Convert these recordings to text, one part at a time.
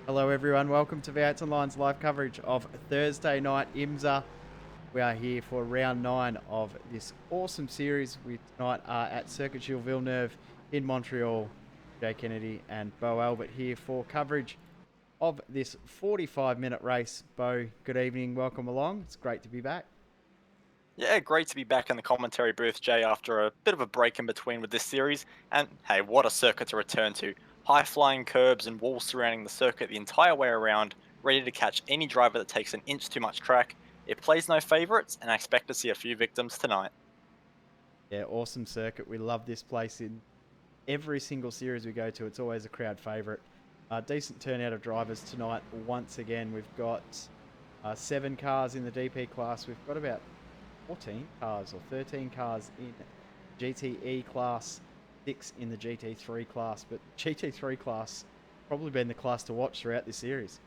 Hello everyone, welcome to V8 Online's live coverage of Thursday night IMSA. We are here for round 9 of this awesome series. We tonight are at Circuit Gilles-Villeneuve in Montreal. Jay Kennedy and Bo Albert here for coverage of this 45-minute race. Bo, good evening, welcome along. It's great to be back. Yeah, great to be back in the commentary booth, Jay, after a bit of a break in between with this series. And hey, what a circuit to return to. High flying curbs and walls surrounding the circuit the entire way around, ready to catch any driver that takes an inch too much track. It plays no favourites, and I expect to see a few victims tonight. Yeah, awesome circuit. We love this place in every single series we go to. It's always a crowd favourite. Decent turnout of drivers tonight. Once again, we've got 7 cars in the DP class. We've got about 14 cars or 13 cars in GTE class, 6 in the GT3 class. But GT3 class probably been the class to watch throughout this series.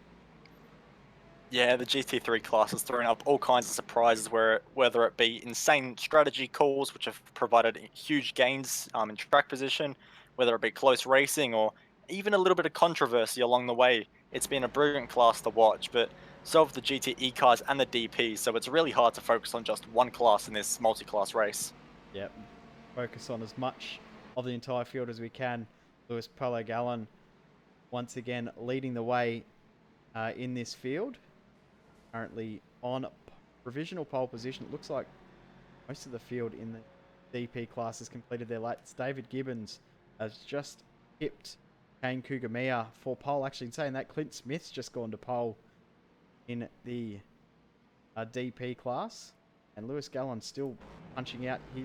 Yeah, the GT3 class has thrown up all kinds of surprises, whether it be insane strategy calls, which have provided huge gains in track position, whether it be close racing, or even a little bit of controversy along the way. It's been a brilliant class to watch, but so have the GTE cars and the DP, so it's really hard to focus on just one class in this multi-class race. Yep, focus on as much of the entire field as we can. Lewis Polo Gallon once again leading the way in this field. Currently on provisional pole position. It looks like most of the field in the DP class has completed their laps. David Gibbons has just tipped Kane Kugamiya for pole. Actually, in saying that, Clint Smith's just gone to pole in the DP class. And Lewis Gallon still punching out his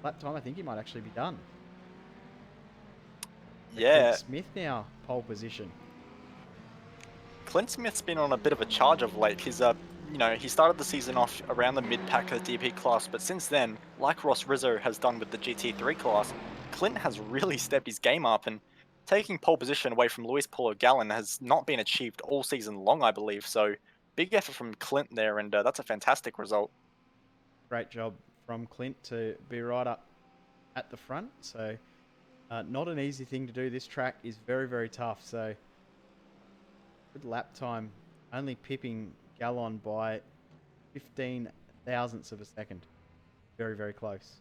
lap time. I think he might actually be done. So Clint Yeah, Smith now pole position. Clint Smith's been on a bit of a charge of late. He started the season off around the mid-pack of the DP class, but since then, like Ross Rizzo has done with the GT3 class, Clint has really stepped his game up, and taking pole position away from Luis Paulo Gallon has not been achieved all season long, I believe. So, big effort from Clint there, and that's a fantastic result. Great job from Clint to be right up at the front. So not an easy thing to do. This track is very, very tough. So good lap time, only pipping Gallon by 15 thousandths of a second. Very, very close.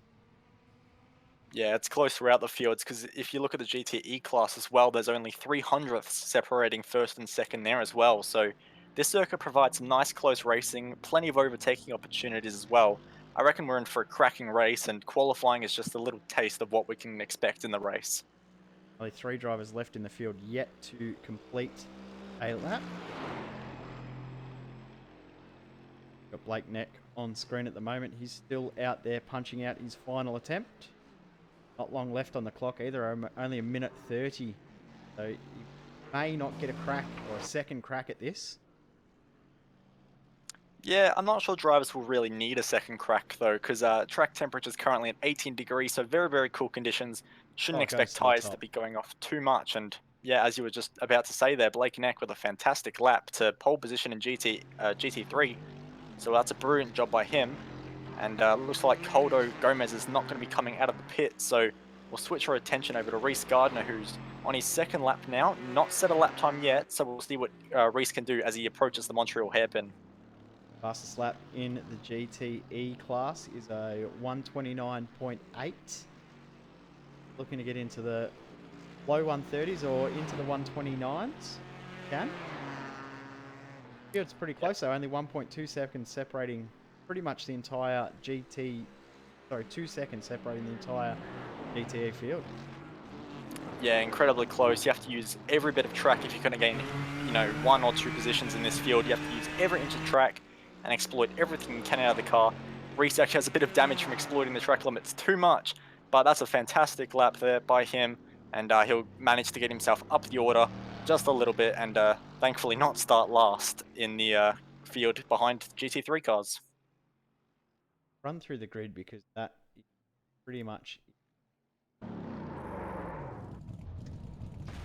Yeah, it's close throughout the fields because if you look at the GTE class as well, there's only 300ths separating first and second there as well. So this circuit provides some nice close racing, plenty of overtaking opportunities as well. I reckon we're in for a cracking race, and qualifying is just a little taste of what we can expect in the race. Only 3 drivers left in the field yet to complete a lap. Got Blake Neck on screen at the moment. He's still out there punching out his final attempt. Not long left on the clock either, only a minute 30. So you may not get a crack or a second crack at this. Yeah, I'm not sure drivers will really need a second crack though, because track temperature is currently at 18 degrees, so very, very cool conditions. Shouldn't Oh, it goes expect to the tyres to top. be going off too much. And yeah, as you were just about to say there, Blake Neck with a fantastic lap to pole position in GT3. So that's a brilliant job by him. And looks like Holdo Gomez is not going to be coming out of the pit, so we'll switch our attention over to Reese Gardner, who's on his second lap now. Not set a lap time yet, so we'll see what Reese can do as he approaches the Montreal hairpin. Fastest lap in the GTE class is a 129.8. Looking to get into the low 130s or into the 129s. Can. Yeah, it's pretty close though. Only 1.2 seconds separating pretty much the entire 2 seconds separating the entire GTE field. Yeah, incredibly close. You have to use every bit of track if you're going to gain, 1 or 2 positions in this field. You have to use every inch of track and exploit everything you can out of the car. Reese actually has a bit of damage from exploiting the track limits too much, but that's a fantastic lap there by him, and he'll manage to get himself up the order just a little bit, and thankfully not start last in the field behind GT3 cars. Run through the grid because that is pretty much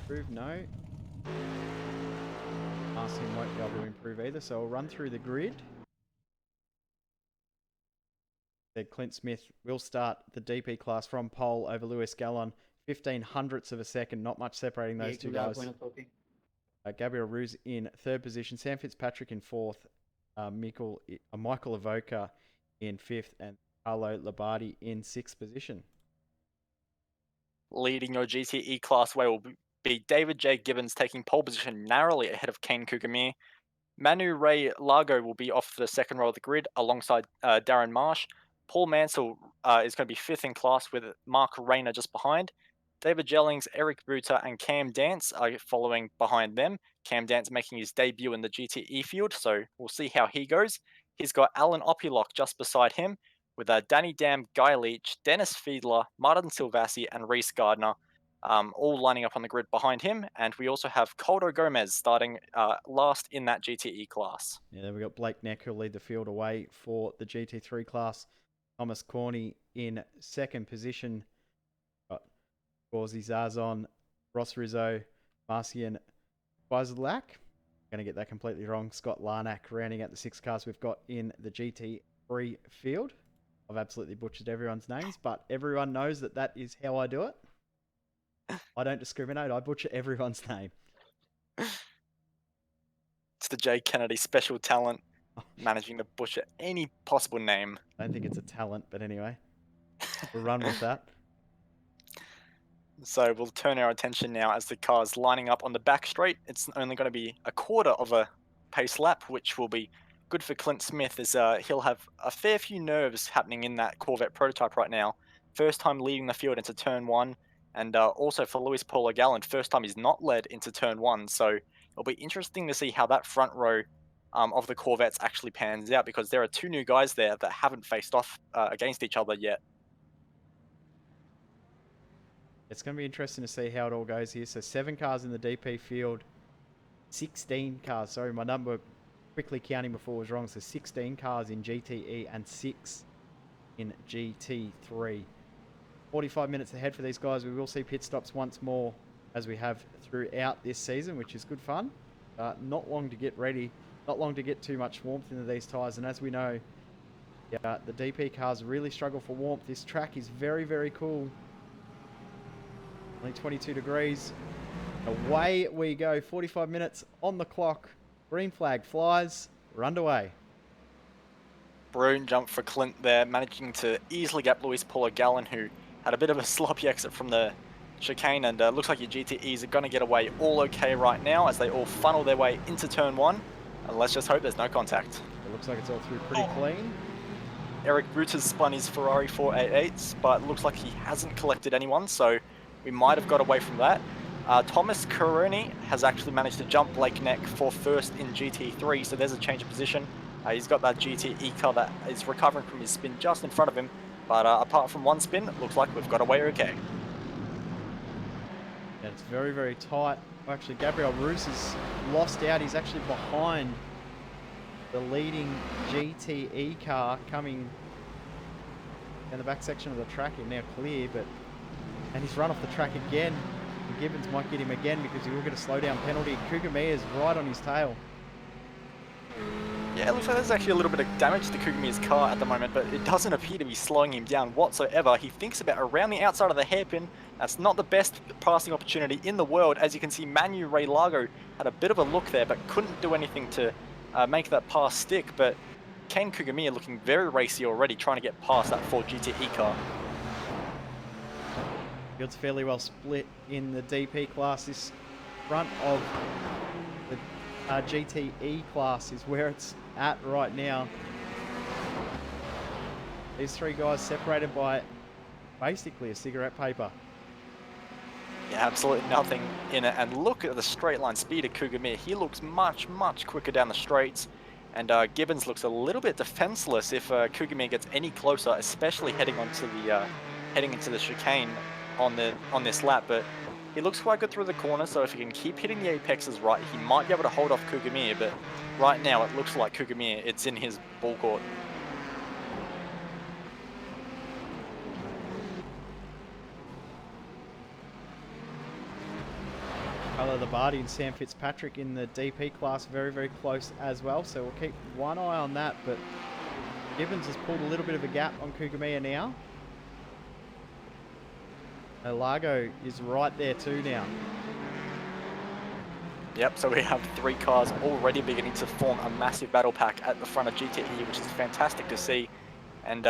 improved. No. Marcin won't be able to improve either, so I'll run through the grid. Clint Smith will start the DP class from pole over Lewis Gallon. 15 hundredths of a second, not much separating those two guys. Gabriel Ruse in third position, Sam Fitzpatrick in fourth, Michael Avoca in fifth, and Carlo Labardi in sixth position. Leading your GTE class away will be David J. Gibbons taking pole position narrowly ahead of Kane Kugamir. Manu Ray Largo will be off the second row of the grid alongside Darren Marsh. Paul Mansell is going to be fifth in class with Mark Rayner just behind. David Jellings, Eric Buter, and Cam Dance are following behind them. Cam Dance making his debut in the GTE field, so we'll see how he goes. He's got Alan Opulok just beside him, with Danny Dam, Guy Leach, Dennis Fiedler, Martin Silvassi, and Reese Gardner all lining up on the grid behind him. And we also have Coldo Gomez starting last in that GTE class. Yeah, then we've got Blake Neck who'll lead the field away for the GT3 class. Thomas Corney in second position. Got Gauzy Zarzon, Ross Rizzo, Marcian Bizalak. Going to get that completely wrong. Scott Larnack rounding out the 6 cars we've got in the GT3 field. I've absolutely butchered everyone's names, but everyone knows that that is how I do it. I don't discriminate. I butcher everyone's name. It's the Jay Kennedy special talent, managing to butcher any possible name. I don't think it's a talent, but anyway, we'll run with that. So we'll turn our attention now as the car's lining up on the back straight. It's only going to be a quarter of a pace lap, which will be good for Clint Smith, as he'll have a fair few nerves happening in that Corvette prototype right now. First time leading the field into turn 1, and also for Luis Paulo Galland, first time he's not led into turn 1. So it'll be interesting to see how that front row of the Corvettes actually pans out, because there are 2 new guys there that haven't faced off against each other yet. It's going to be interesting to see how it all goes here. So 7 cars in the DP field, 16 cars. Sorry, my number quickly counting before was wrong. So 16 cars in GTE and 6 in GT3. 45 minutes ahead for these guys. We will see pit stops once more as we have throughout this season, which is good fun. Not long to get ready. Not long to get too much warmth into these tyres. And as we know, the DP cars really struggle for warmth. This track is very, very cool. Only 22 degrees. Away we go. 45 minutes on the clock. Green flag flies. We're underway. Brilliant jump for Clint there, managing to easily gap Luis Paulo Galland, who had a bit of a sloppy exit from the chicane, and looks like your GTEs are going to get away all okay right now as they all funnel their way into turn 1. And let's just hope there's no contact. It looks like it's all through pretty clean. Eric Buter's spun his Ferrari 488s, but looks like he hasn't collected anyone, so we might have got away from that. Thomas Caroni has actually managed to jump Blake Neck for first in GT3, so there's a change of position. He's got that GTE car that is recovering from his spin just in front of him, but apart from one spin, it looks like we've got away okay. Yeah, it's very, very tight. Actually, Gabriel Ruse is lost out. He's actually behind the leading GTE car coming in the back section of the track. He's now clear, and he's run off the track again. And Gibbons might get him again because he will get a slowdown penalty. Kugamir is right on his tail. Yeah, it looks like there's actually a little bit of damage to Kugamir's car at the moment, but it doesn't appear to be slowing him down whatsoever. He thinks about around the outside of the hairpin. That's not the best passing opportunity in the world. As you can see, Manu Ray Largo had a bit of a look there, but couldn't do anything to make that pass stick. But Kane Kugamir looking very racy already, trying to get past that Ford GTE car. Field's fairly well split in the DP class. This front of the GTE class is where it's at right now. These 3 guys separated by basically a cigarette paper. Yeah, absolutely nothing in it. And look at the straight line speed of Kugamir. He looks much, much quicker down the straights. And Gibbons looks a little bit defenseless if Kugamir gets any closer, especially heading into the chicane on this lap. But he looks quite good through the corner, so if he can keep hitting the apexes right, he might be able to hold off Kugamir. But right now, it looks like Kugamir, it's in his ball court. Carlo Labardi and Sam Fitzpatrick in the DP class very, very close as well. So we'll keep one eye on that. But Gibbons has pulled a little bit of a gap on Kugamir now. Largo is right there too now. Yep, so we have 3 cars already beginning to form a massive battle pack at the front of GTE, which is fantastic to see. And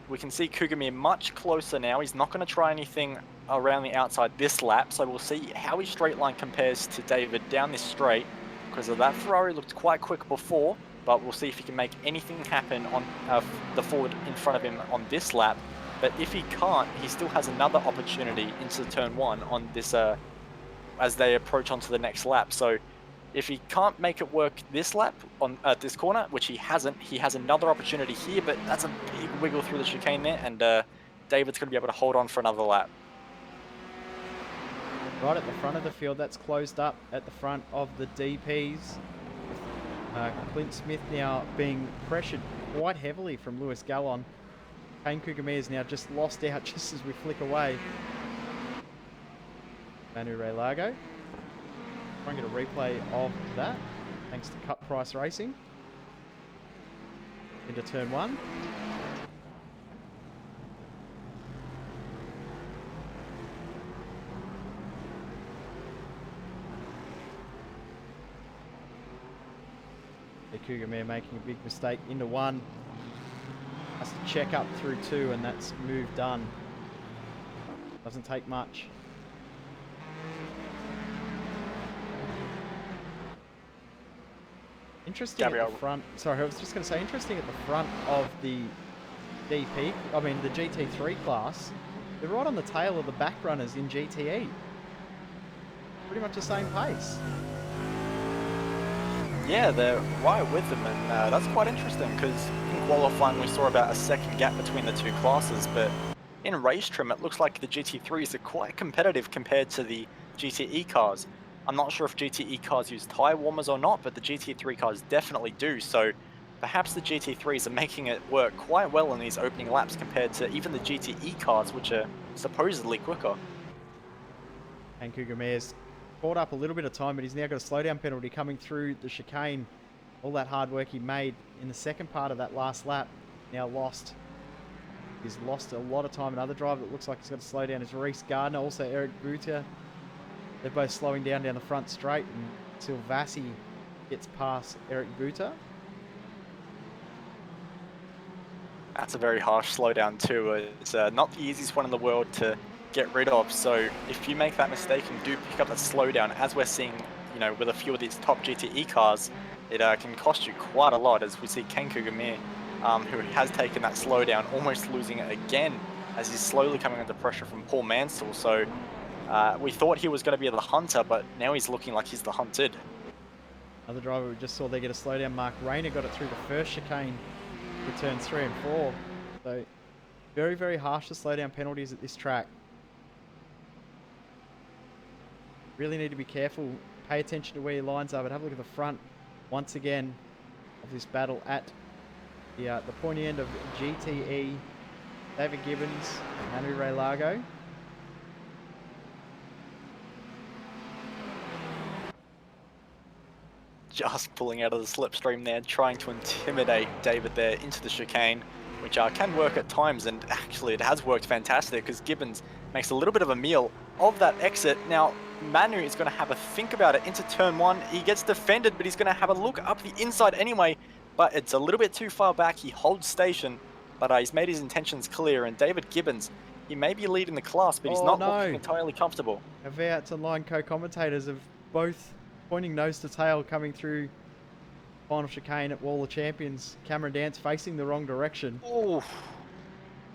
we can see Cougarmere much closer now. He's not going to try anything around the outside this lap, so we'll see how his straight line compares to David down this straight, because that Ferrari looked quite quick before, but we'll see if he can make anything happen on the forward in front of him on this lap. But if he can't, he still has another opportunity into turn 1 on this as they approach onto the next lap. So if he can't make it work this lap on this corner, which he hasn't, he has another opportunity here, but that's a big wiggle through the chicane there, and David's going to be able to hold on for another lap. Right at the front of the field, that's closed up at the front of the DPs. Clint Smith now being pressured quite heavily from Lewis Gallon. Kane Cougarmere is now just lost out just as we flick away. Manu Raylago. Try and get a replay of that, thanks to Cut Price Racing. Into turn 1. Cougarmere making a big mistake into 1. Has to check up through 2, and that's move done. Doesn't take much. Interesting Gabriel. at the front. Sorry, I was just going to say, interesting at the front of the DP. I mean, the GT3 class. They're right on the tail of the back runners in GTE. Pretty much the same pace. Yeah, they're right with them, and that's quite interesting because in qualifying we saw about a second gap between the two classes, but in race trim it looks like the GT3s are quite competitive compared to the GTE cars. I'm not sure if GTE cars use tyre warmers or not, but the GT3 cars definitely do, so perhaps the GT3s are making it work quite well in these opening laps compared to even the GTE cars, which are supposedly quicker. And Cougarmere's caught up a little bit of time, but he's now got a slowdown penalty coming through the chicane. All that hard work he made in the second part of that last lap, now lost. He's lost a lot of time. Another driver that looks like he's got to slow down is Reese Gardner, also Eric Buta. They're both slowing down the front straight, and Silvassi gets past Eric Buta. That's a very harsh slowdown too. It's not the easiest one in the world to get rid of, so if you make that mistake and do pick up that slowdown, as we're seeing, you know, with a few of these top GTE cars, it can cost you quite a lot, as we see Kane Cougarmere, who has taken that slowdown, almost losing it again as he's slowly coming under pressure from Paul Mansell. So we thought he was going to be the hunter, but now he's looking like he's the hunted. Another driver we just saw there get a slowdown, Mark Rayner, got it through the first chicane for turns 3 and 4. So very, very harsh the slowdown penalties at this track. Really need to be careful, pay attention to where your lines are, but have a look at the front once again of this battle at the pointy end of GTE. David Gibbons and Henry Raylago. Just pulling out of the slipstream there, trying to intimidate David there into the chicane, which can work at times, and actually it has worked fantastic because Gibbons makes a little bit of a meal of that exit. Now Manu is going to have a think about it into turn 1. He gets defended, but he's going to have a look up the inside anyway, but it's a little bit too far back. He holds station, but he's made his intentions clear, and David Gibbons, he may be leading the class, but he's not looking entirely comfortable. Avouts and line co-commentators of both pointing nose to tail coming through final chicane at Wall of Champions. Cameron Dance facing the wrong direction. Oh,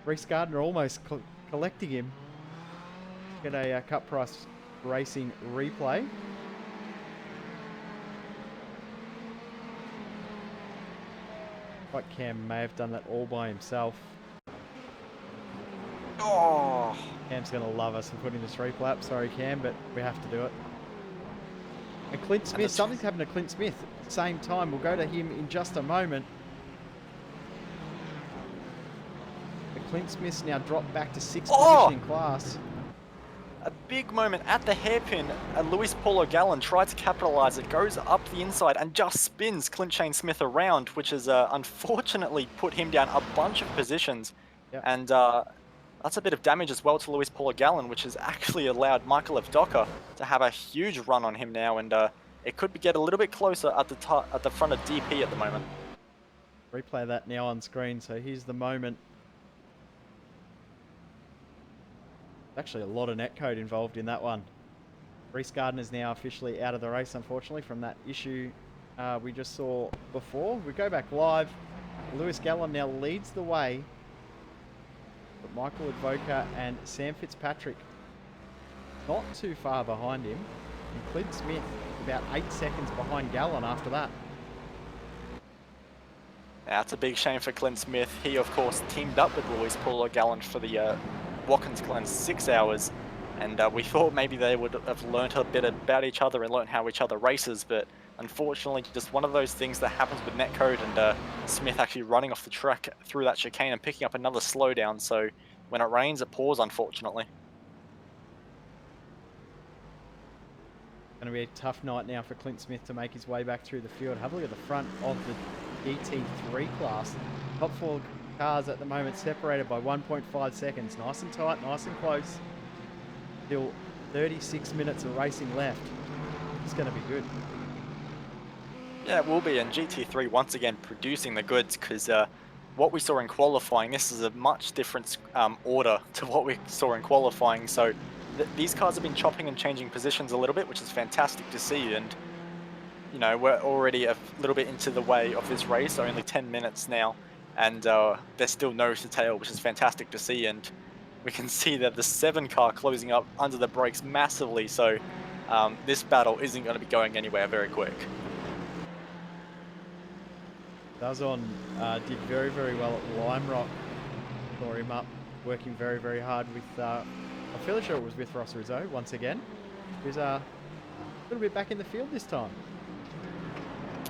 Reese Gardner almost collecting him. Get a Cut Price Racing replay. Like Cam may have done that all by himself. oh. Cam's going to love us for putting this replay up. Sorry, Cam, but we have to do it. And Clint Smith, something's happened to Clint Smith at the same time. We'll go to him in just a moment. But Clint Smith's now dropped back to 6th position in class. A big moment at the hairpin, and Luis Paulo Gallen tried to capitalize it, goes up the inside and just spins Clint Shane Smith around, which has unfortunately put him down a bunch of positions. Yep. And That's a bit of damage as well to Luis Paul Gallon, which has actually allowed Michael Evdoka to have a huge run on him now, and it could get a little bit closer at the front of DP at the moment. Replay that now on screen. So here's the moment. Actually, a lot of netcode involved in that one. Reese Gardner's now officially out of the race, unfortunately, from that issue we just saw before. We go back live. Lewis Gallon now leads the way, but Michael Advoca and Sam Fitzpatrick not too far behind him. And Clint Smith about 8 seconds behind Gallon after that. That's a big shame for Clint Smith. He, of course, teamed up with Luis Paul Gallon for the Watkins Glen 6 hours, and we thought maybe they would have learnt a bit about each other and learnt how each other races, but unfortunately just one of those things that happens with netcode, and Smith actually running off the track through that chicane and picking up another slowdown, so when it rains it pours, unfortunately. Going to be a tough night now for Clint Smith to make his way back through the field. Have a look at the front of the GT3 class. Top 4 cars at the moment separated by 1.5 seconds. Nice and tight, nice and close. Still 36 minutes of racing left. It's going to be good. Yeah, it will be, and GT3 once again producing the goods, because what we saw in qualifying, this is a much different order to what we saw in qualifying, so these cars have been chopping and changing positions a little bit, which is fantastic to see, and you know, we're already a little bit into the way of this race, so only 10 minutes now, and there's still nose to tail, which is fantastic to see, and we can see that the 7 car closing up under the brakes massively, so this battle isn't going to be going anywhere very quick. Dazon did very, very well at Lime Rock. Saw him up, working very, very hard with, I'm fairly sure it was with Ross Rizzo once again. Who's a little bit back in the field this time.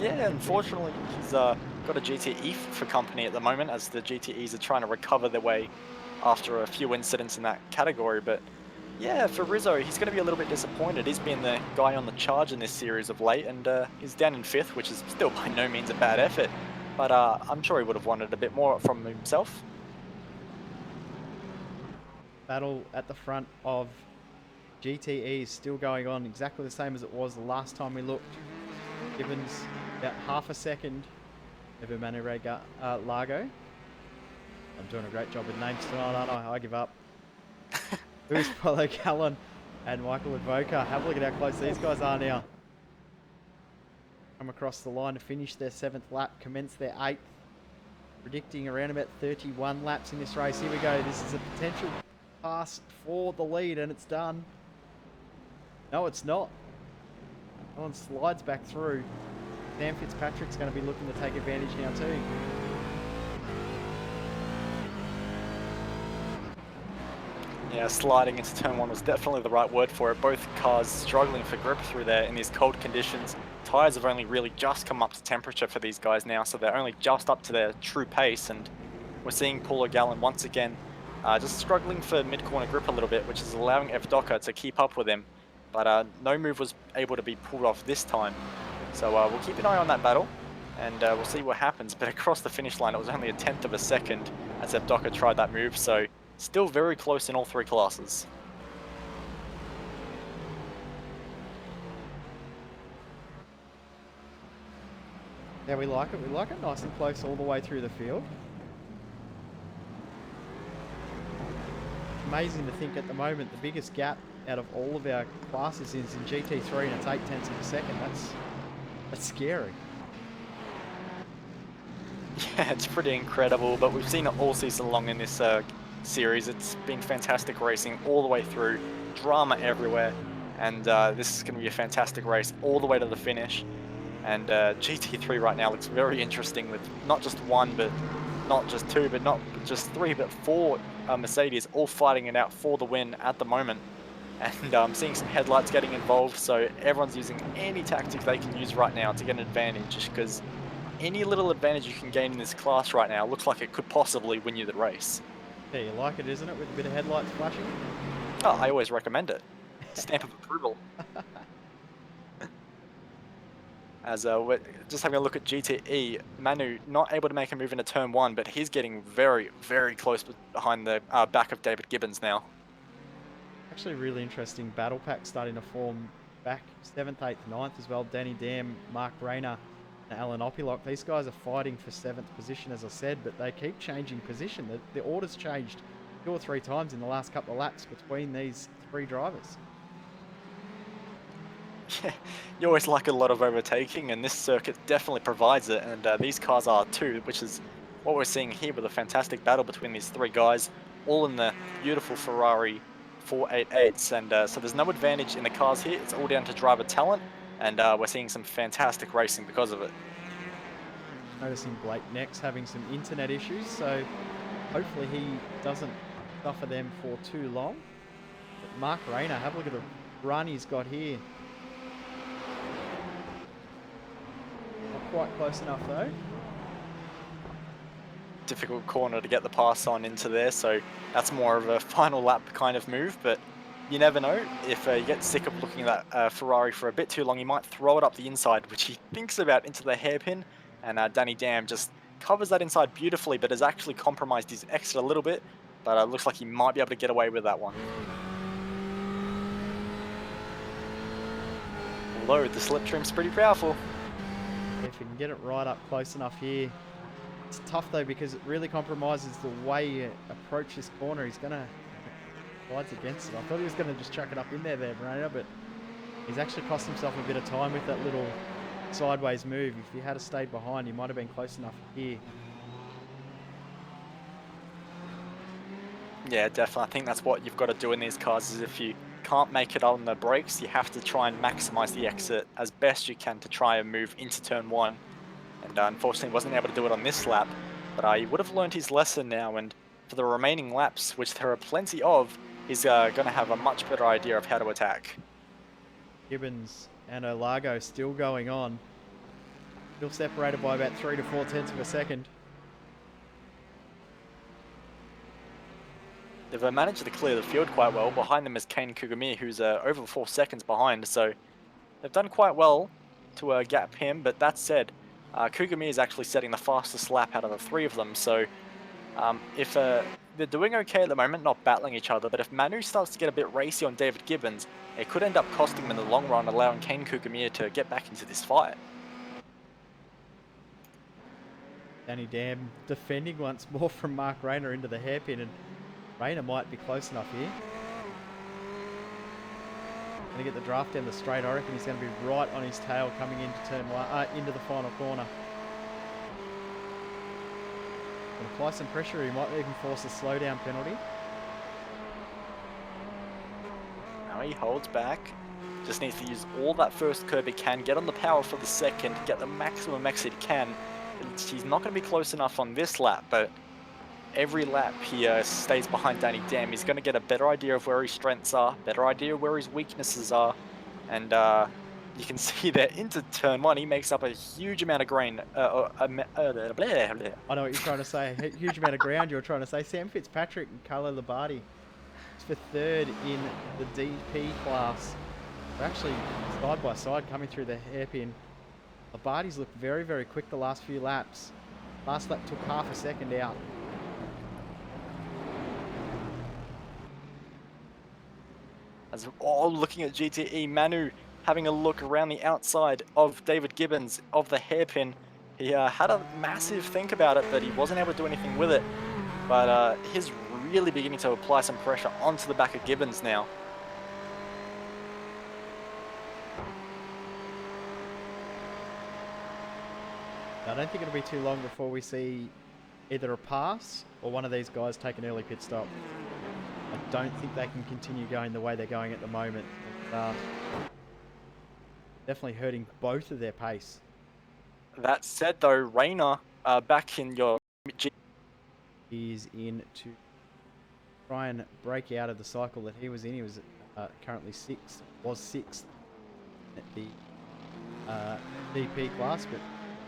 Yeah, unfortunately, he's got a GTE for company at the moment, as the GTEs are trying to recover their way after a few incidents in that category. But yeah, for Rizzo, he's going to be a little bit disappointed. He's been the guy on the charge in this series of late, and he's down in 5th, which is still by no means a bad effort. But I'm sure he would have wanted a bit more from himself. Battle at the front of GTE is still going on, exactly the same as it was the last time we looked. Gibbons about half a second over Manurega Largo. I'm doing a great job with names tonight, aren't I? I give up. Luis Paulo Gallon and Michael Advoca. Have a look at how close these guys are now. Come across the line to finish their 7th lap, commence their 8th. Predicting around about 31 laps in this race. Here we go. This is a potential pass for the lead, and it's done. No, it's not. Alan slides back through. Sam Fitzpatrick's going to be looking to take advantage now too. Yeah, sliding into turn 1 was definitely the right word for it. Both cars struggling for grip through there in these cold conditions. Tyres have only really just come up to temperature for these guys now, so they're only just up to their true pace, and we're seeing Paulo Gallon once again just struggling for mid-corner grip a little bit, which is allowing Evdoka to keep up with him, but no move was able to be pulled off this time. So we'll keep an eye on that battle, and we'll see what happens, but across the finish line it was only a 1/10 of a second as Evdoka tried that move, so still very close in all 3 classes. Yeah, we like it. We like it nice and close all the way through the field. Amazing to think at the moment the biggest gap out of all of our classes is in GT3, and it's 0.8 of a second. That's scary. Yeah, it's pretty incredible, but we've seen it all season long in this series. It's been fantastic racing all the way through, drama everywhere, and this is going to be a fantastic race all the way to the finish. And GT3 right now looks very interesting, with not just 1, but not just 2, but not just 3, but 4 Mercedes all fighting it out for the win at the moment. And I'm seeing some headlights getting involved, so everyone's using any tactic they can use right now to get an advantage, because any little advantage you can gain in this class right now looks like it could possibly win you the race. Yeah, you like it, isn't it, with a bit of headlights flashing? Oh, I always recommend it. Stamp of approval. As we're just having a look at GTE, Manu not able to make a move into turn 1, but he's getting very, very close behind the back of David Gibbons now. Actually, really interesting battle pack starting to form back 7th, 8th, 9th as well. Danny Dam, Mark Rayner, and Alan Oppilock. These guys are fighting for 7th position, as I said, but they keep changing position. The order's changed 2 or 3 times in the last couple of laps between these 3 drivers. Yeah, you always like a lot of overtaking, and this circuit definitely provides it, and these cars are too, which is what we're seeing here with a fantastic battle between these 3 guys, all in the beautiful Ferrari 488s, and so there's no advantage in the cars here. It's all down to driver talent, and we're seeing some fantastic racing because of it. Noticing Blake next having some internet issues, so hopefully he doesn't suffer them for too long. But Mark Rayner, have a look at the run he's got here. Not quite close enough though. Difficult corner to get the pass on into there, so that's more of a final lap kind of move, but you never know. If you get sick of looking at that Ferrari for a bit too long, you might throw it up the inside, which he thinks about into the hairpin, and Danny Dam just covers that inside beautifully, but has actually compromised his exit a little bit, but looks like he might be able to get away with that one. Although the slip trim's pretty powerful. If he can get it right up close enough here. It's tough though because it really compromises the way you approach this corner. He's gonna slides against it. I thought he was gonna just chuck it up in there, Rayner, but he's actually cost himself a bit of time with that little sideways move. If he had stayed behind, he might have been close enough here. Yeah, definitely. I think that's what you've got to do in these cars, is if you can't make it on the brakes, you have to try and maximize the exit as best you can to try and move into turn 1. And unfortunately wasn't able to do it on this lap, but he would have learned his lesson now, and for the remaining laps, which there are plenty of, he's going to have a much better idea of how to attack. Gibbons and Olago still going on. Still separated by about 3 to 4 tenths of a second. They've managed to clear the field quite well. Behind them is Kane Kugami, who's over 4 seconds behind, so they've done quite well to gap him, but that said, Kugami is actually setting the fastest lap out of the 3 of them, so if they're doing okay at the moment, not battling each other, but if Manu starts to get a bit racy on David Gibbons, it could end up costing him in the long run, allowing Kane Kugami to get back into this fight. Danny Dam defending once more from Mark Rayner into the hairpin, and Rayner might be close enough here. Gonna get the draft down the straight. I reckon he's going to be right on his tail coming into turn 1, into the final corner. Gonna apply some pressure. He might even force a slowdown penalty. Now he holds back. Just needs to use all that first curb he can, get on the power for the second, get the maximum exit he can. He's not going to be close enough on this lap, but every lap he stays behind Danny Dam. He's going to get a better idea of where his strengths are, better idea where his weaknesses are, and you can see that into turn 1 he makes up a huge amount of grain. I know what you're trying to say. A huge amount of ground you're trying to say. Sam Fitzpatrick and Carlo Labardi for 3rd in the DP class. They're actually side by side coming through the hairpin. Labardi's looked very, very quick the last few laps. Last lap took half a second out. As all looking at GTE, Manu having a look around the outside of David Gibbons of the hairpin. He had a massive think about it, but he wasn't able to do anything with it. But he's really beginning to apply some pressure onto the back of Gibbons now. I don't think it'll be too long before we see either a pass or one of these guys take an early pit stop. I don't think they can continue going the way they're going at the moment. Definitely hurting both of their pace. That said though, Rayner back in your... He's in to try and break out of the cycle that he was in. He was currently 6th, was 6th at the DP class, but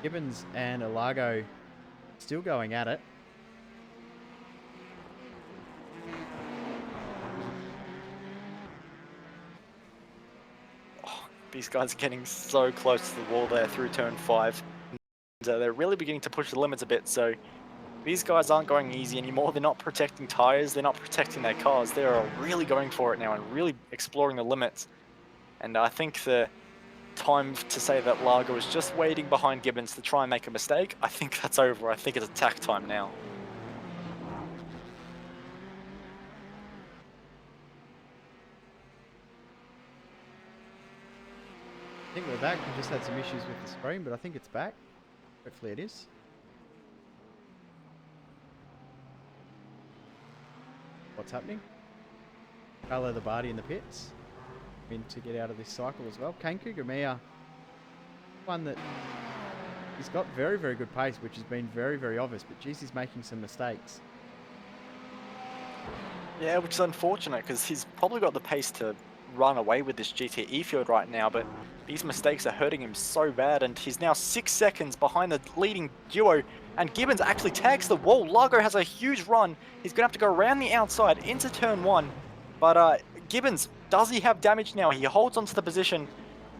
Gibbons and Olago still going at it. These guys are getting so close to the wall there through turn 5. And, they're really beginning to push the limits a bit, so these guys aren't going easy anymore. They're not protecting tires, they're not protecting their cars. They're really going for it now and really exploring the limits. And I think the time to say that Largo is just waiting behind Gibbons to try and make a mistake, I think that's over. I think it's attack time now. I think we're back. We just had some issues with the screen, but I think it's back. Hopefully it is. What's happening? Carlo the Bardi in the pits. In to get out of this cycle as well. Kane Kugamiya, one that he's got very, very good pace, which has been very, very obvious, but geez, he's making some mistakes. Yeah, which is unfortunate because he's probably got the pace to run away with this GTE field right now, but these mistakes are hurting him so bad, and he's now 6 seconds behind the leading duo, and Gibbons actually tags the wall. Largo has a huge run. He's going to have to go around the outside into turn 1, but Gibbons, does he have damage now? He holds onto the position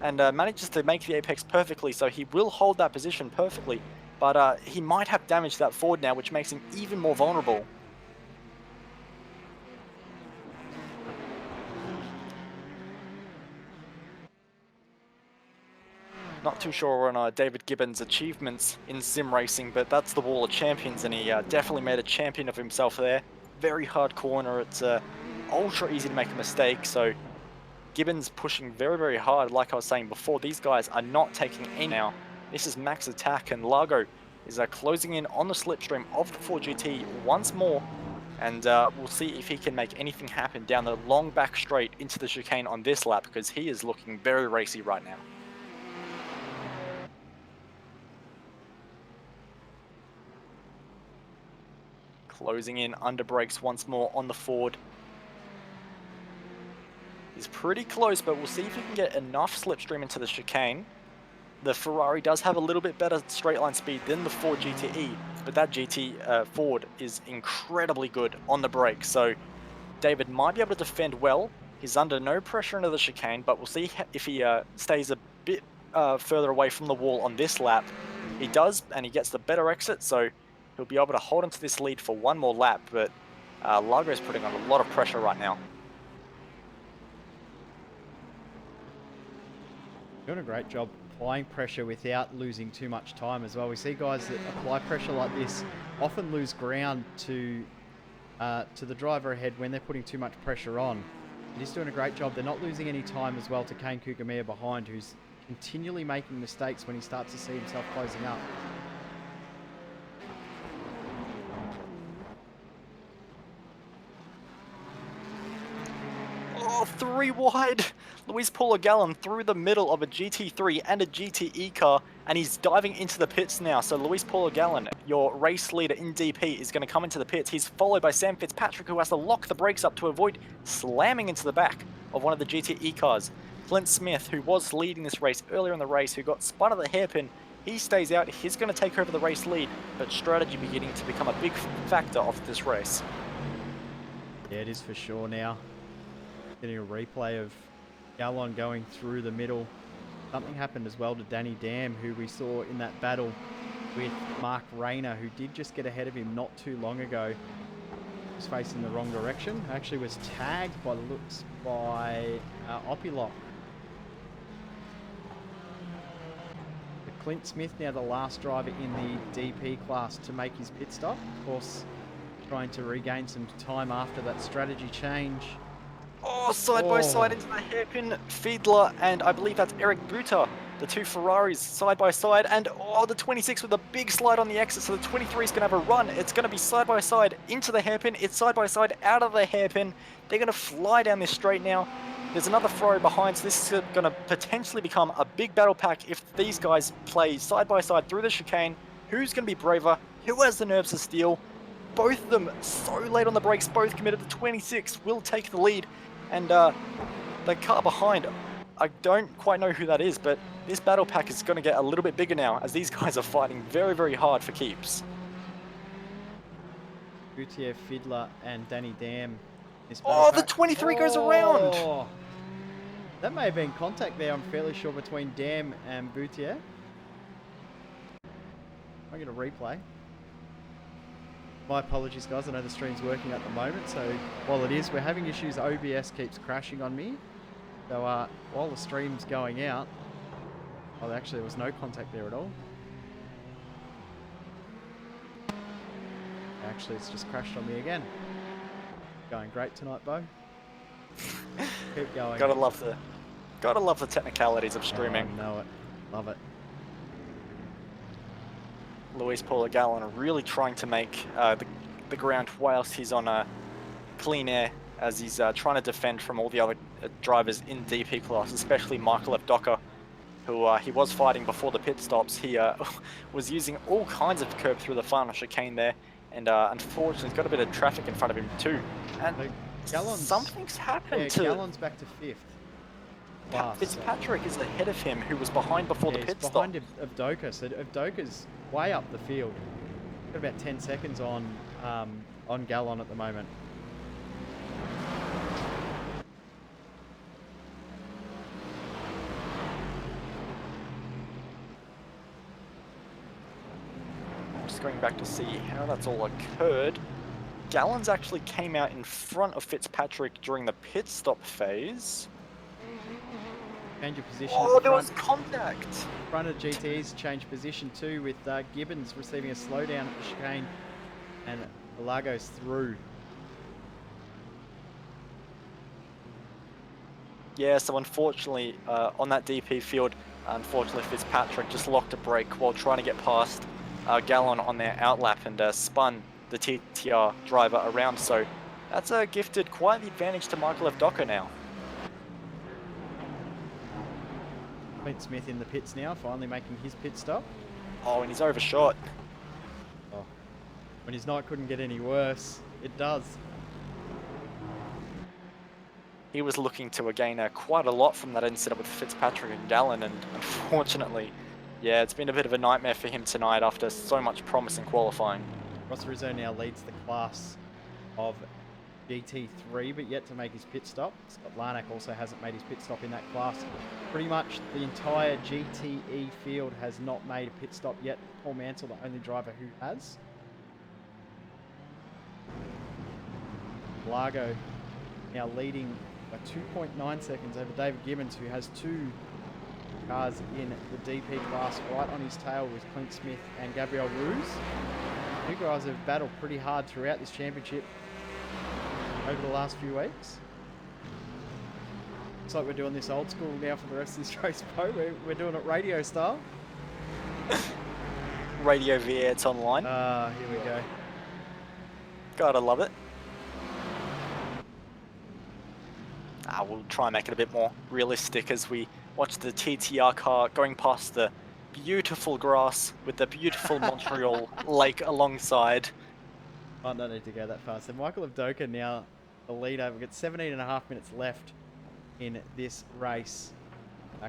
and manages to make the apex perfectly, so he will hold that position perfectly, but he might have damage to that Ford now, which makes him even more vulnerable. Not too sure on David Gibbons' achievements in sim racing, but that's the Wall of Champions, and he definitely made a champion of himself there. Very hard corner, it's ultra easy to make a mistake, so Gibbons pushing very, very hard. Like I was saying before, these guys are not taking any now. This is max attack, and Largo is closing in on the slipstream of the 4GT once more, and we'll see if he can make anything happen down the long back straight into the chicane on this lap, because he is looking very racy right now. Closing in under brakes once more on the Ford. He's pretty close, but we'll see if he can get enough slipstream into the chicane. The Ferrari does have a little bit better straight line speed than the Ford GTE, but that Ford is incredibly good on the brakes, so David might be able to defend well. He's under no pressure into the chicane, but we'll see if he stays a bit further away from the wall on this lap. He does, and he gets the better exit, so he'll be able to hold onto this lead for one more lap, but Largo is putting on a lot of pressure right now. Doing a great job applying pressure without losing too much time as well. We see guys that apply pressure like this often lose ground to the driver ahead when they're putting too much pressure on. And he's doing a great job. They're not losing any time as well to Kane Kugamiya behind, who's continually making mistakes when he starts to see himself closing up. Oh, 3 wide! Luis Paul through the middle of a GT3 and a GTE car, and he's diving into the pits now. So Luis Paul, your race leader in DP, is going to come into the pits. He's followed by Sam Fitzpatrick, who has to lock the brakes up to avoid slamming into the back of one of the GTE cars. Clint Smith, who was leading this race earlier in the race, who got spun at the hairpin, he stays out. He's going to take over the race lead, but strategy beginning to become a big factor of this race. Yeah, it is for sure now. Getting a replay of Gallon going through the middle. Something happened as well to Danny Dam, who we saw in that battle with Mark Rayner, who did just get ahead of him not too long ago. Was facing the wrong direction. Actually was tagged by the looks by Opilok. Clint Smith now the last driver in the DP class to make his pit stop. Of course, trying to regain some time after that strategy change. Oh, side by side into the hairpin. Fiedler and I believe that's Eric Buta. The two Ferraris side by side, and oh, the 26 with a big slide on the exit, so the 23 is going to have a run. It's going to be side by side into the hairpin. It's side by side out of the hairpin. They're going to fly down this straight now. There's another Ferrari behind, so this is going to potentially become a big battle pack if these guys play side by side through the chicane. Who's going to be braver? Who has the nerves to steal? Both of them so late on the brakes, both committed. The 26 will take the lead. And the car behind, I don't quite know who that is, but this battle pack is going to get a little bit bigger now as these guys are fighting very, very hard for keeps. Gutierrez, Fiedler, and Danny Dam. Oh, the 23 goes around! That may have been contact there, I'm fairly sure, between Dam and Boutier. I'll get a replay. My apologies, guys. I know the stream's working at the moment, so while it is, we're having issues. OBS keeps crashing on me. So while the stream's going out, well, actually, there was no contact there at all. Actually, it's just crashed on me again. Going great tonight, Bo. Keep going. Gotta love the technicalities of streaming. Oh, I know it. Love it. Luis Paul Gallon really trying to make the ground whilst he's on a clean air, as he's trying to defend from all the other drivers in DP class, especially Michael F. Docker, who he was fighting before the pit stops. He was using all kinds of curb through the final chicane there, and unfortunately he's got a bit of traffic in front of him too. And something's happened to... Gallon's back to 5th. Class, Fitzpatrick is ahead of him, who was behind before the pit stop. Behind Avdoka, so Avdoka's way up the field. Got about 10 seconds on Gallon at the moment. I'm just going back to see how that's all occurred. Gallon's actually came out in front of Fitzpatrick during the pit stop phase. Change of position. Oh, there was contact! Front of GT's changed position too, with Gibbons receiving a slowdown at the chicane, and Lagos through. Yeah, so unfortunately, on that DP field, unfortunately Fitzpatrick just locked a brake while trying to get past Gallon on their outlap and spun the TTR driver around. So that's gifted quite the advantage to Michael F. Docker now. Clint Smith in the pits now, finally making his pit stop. Oh, and he's overshot. Oh, when his night couldn't get any worse, it does. He was looking to gain quite a lot from that incident with Fitzpatrick and Gallon, and unfortunately, yeah, it's been a bit of a nightmare for him tonight after so much promise in qualifying. Ross Rizzo now leads the class of GT3, but yet to make his pit stop. Scott Larnack also hasn't made his pit stop in that class. Pretty much the entire GTE field has not made a pit stop yet. Paul Mansell, the only driver who has. Largo now leading by 2.9 seconds over David Gibbons, who has 2 cars in the DP class right on his tail with Clint Smith and Gabriel Ruse. You guys have battled pretty hard throughout this championship over the last few weeks. Looks like we're doing this old school now for the rest of this race, Bo. We're doing it radio style. Radio V8 online. Here we go. Gotta love it. We'll try and make it a bit more realistic as we watch the TTR car going past the beautiful grass with the beautiful Montreal lake alongside. I don't need to go that fast. So Michael Avdoka now the leader. We've got 17.5 minutes left in this race.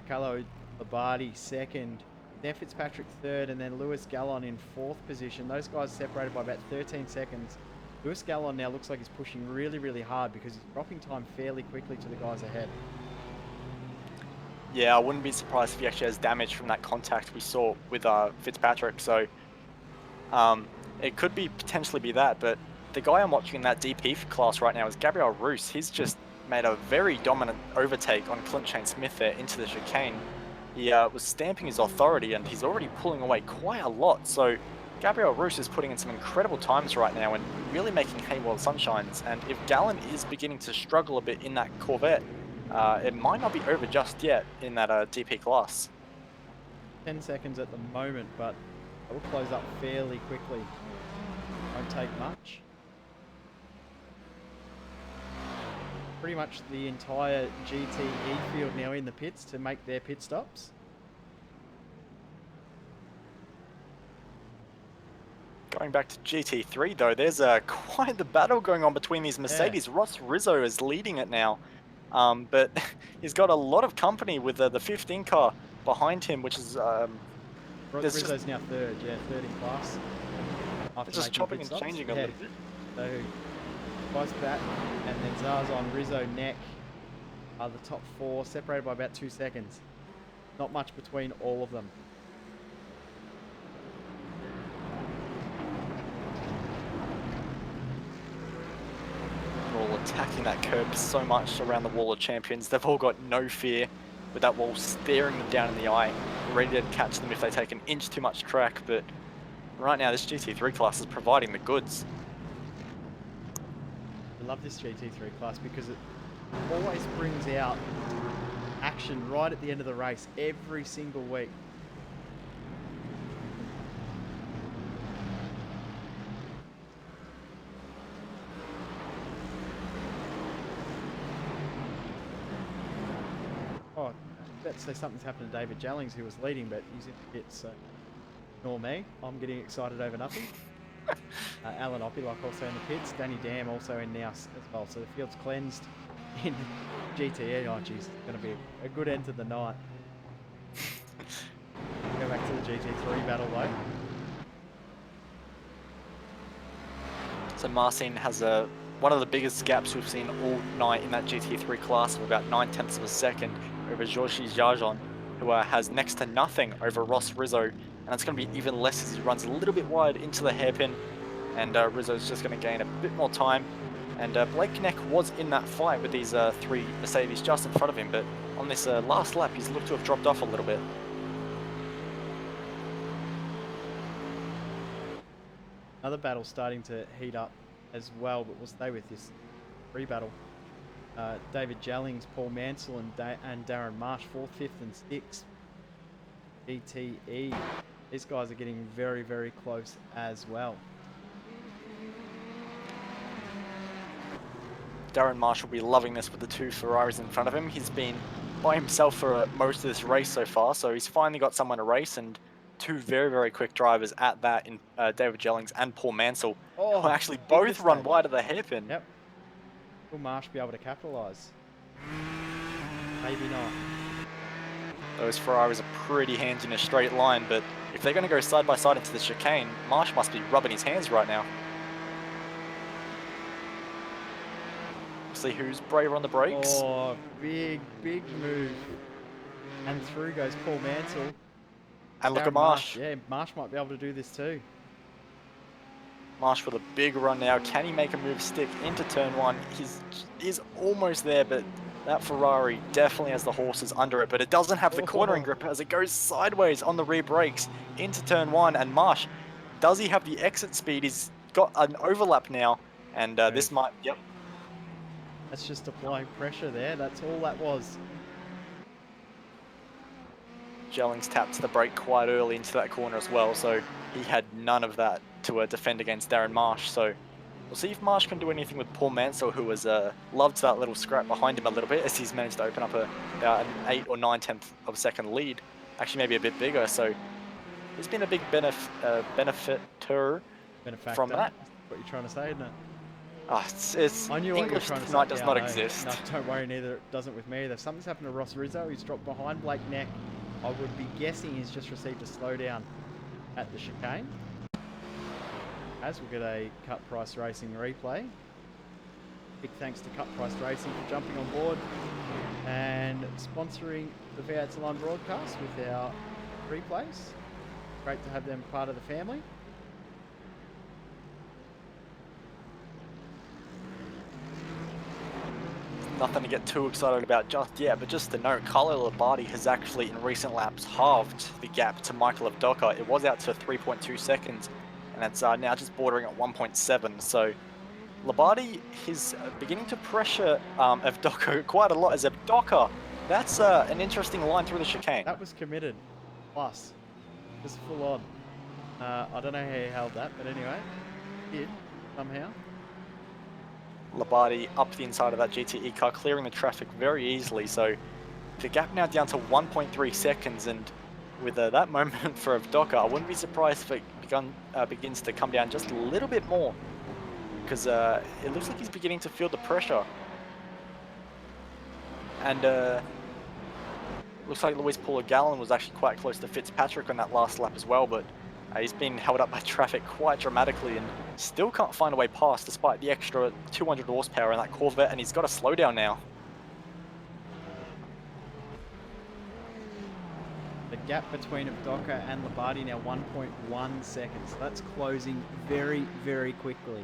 Carlo Labardi second, Dan Fitzpatrick third, and then Lewis Gallon in 4th position. Those guys separated by about 13 seconds. Lewis Gallon now looks like he's pushing really, really hard because he's dropping time fairly quickly to the guys ahead. Yeah, I wouldn't be surprised if he actually has damage from that contact we saw with Fitzpatrick. So it could be potentially be that, but the guy I'm watching in that DP class right now is Gabriel Ruse. He's just made a very dominant overtake on Clint Shane Smith there into the chicane. He was stamping his authority, and he's already pulling away quite a lot. So Gabriel Ruse is putting in some incredible times right now and really making hay while the sun shines. And if Gallon is beginning to struggle a bit in that Corvette, it might not be over just yet in that DP class. 10 seconds at the moment, but it will close up fairly quickly. Won't take much. Pretty much the entire GTE field now in the pits to make their pit stops. Going back to GT3 though, there's quite the battle going on between these Mercedes. Yeah. Ross Rizzo is leading it now, but he's got a lot of company with the 15 car behind him, which is... Ross Rizzo's now third, yeah, third in class. Just chopping and changing a little bit. So, Vice back, and then Zarzon, Rizzo, Neck, are the top 4, separated by about 2 seconds. Not much between all of them. They're all attacking that curb so much around the wall of champions. They've all got no fear with that wall staring them down in the eye, ready to catch them if they take an inch too much track. But right now, this GT3 class is providing the goods. I love this GT3 class because it always brings out action right at the end of the race every single week. Oh, I bet to say something's happened to David Jellings, who was leading, but he's in the pits, so ignore me. I'm getting excited over nothing. Alan Oppylock also in the pits. Danny Dam also in now as well. So the field's cleansed in GTE. Oh, geez, it's going to be a good end to the night. Go back to the GT3 battle though. So Marcin has one of the biggest gaps we've seen all night in that GT3 class of about 9/10 of a second over Georgi Jarjon, who has next to nothing over Ross Rizzo. And it's going to be even less as he runs a little bit wide into the hairpin. And Rizzo's just going to gain a bit more time. And Blake Neck was in that fight with these 3 Mercedes just in front of him. But on this last lap, he's looked to have dropped off a little bit. Another battle starting to heat up as well, but we'll stay with this free battle. David Jellings, Paul Mansell, and Darren Marsh, 4th, 5th, and 6th. GTE. These guys are getting very, very close as well. Darren Marsh will be loving this with the 2 Ferraris in front of him. He's been by himself for most of this race so far, so he's finally got someone to race, and 2 very, very quick drivers at that in David Jellings and Paul Mansell, who actually both run wide of the hairpin. Yep. Will Marsh be able to capitalise? Maybe not. Those Ferraris are pretty handy in a straight line, but if they're going to go side by side into the chicane, Marsh must be rubbing his hands right now. See who's braver on the brakes. Oh, big, big move. And through goes Paul Mansell. And look at Marsh. Yeah, Marsh might be able to do this too. Marsh with a big run now. Can he make a move stick into turn 1? He's almost there, but that Ferrari definitely has the horses under it, but it doesn't have the cornering grip as it goes sideways on the rear brakes into turn 1. And Marsh, does he have the exit speed? He's got an overlap now, and this might, yep. That's just applying pressure there. That's all that was. Jellings tapped the brake quite early into that corner as well, so he had none of that to defend against Darren Marsh. So we'll see if Marsh can do anything with Paul Mansell, who has loved that little scrap behind him a little bit as he's managed to open up about an 8 or 9/10 of a second lead. Actually, maybe a bit bigger. So he's been a big benefactor from that. That's what you're trying to say, isn't it? Oh, it's I knew what you were English trying to say. tonight does Yeah, not I know. exist. No, don't worry, neither doesn't with me either. Something's happened to Ross Rizzo. He's dropped behind Blake Neck. I would be guessing he's just received a slowdown at the chicane. As we'll get a Cut Price Racing replay. Big thanks to Cut Price Racing for jumping on board and sponsoring the V8 Salon broadcast with our replays. Great to have them part of the family. Nothing to get too excited about just yet, but just to note, Carlo Labardi has actually in recent laps halved the gap to Michael Avdoka. It was out to 3.2 seconds, and it's now just bordering at 1.7. So Labardi is beginning to pressure Avdoka quite a lot as Avdoka. That's an interesting line through the chicane. That was committed. Plus. Just full on. I don't know how he held that, but anyway, he did somehow. Labardi up the inside of that GTE car, clearing the traffic very easily. So the gap now down to 1.3 seconds, and with that moment for Avdoka, I wouldn't be surprised if it begins to come down just a little bit more, because it looks like he's beginning to feel the pressure. And looks like Luis Paul Gallen was actually quite close to Fitzpatrick on that last lap as well, but he's been held up by traffic quite dramatically and still can't find a way past despite the extra 200 horsepower in that Corvette, and he's got to slow down now. The gap between Avdoka and Labardi now 1.1 seconds. So that's closing very, very quickly.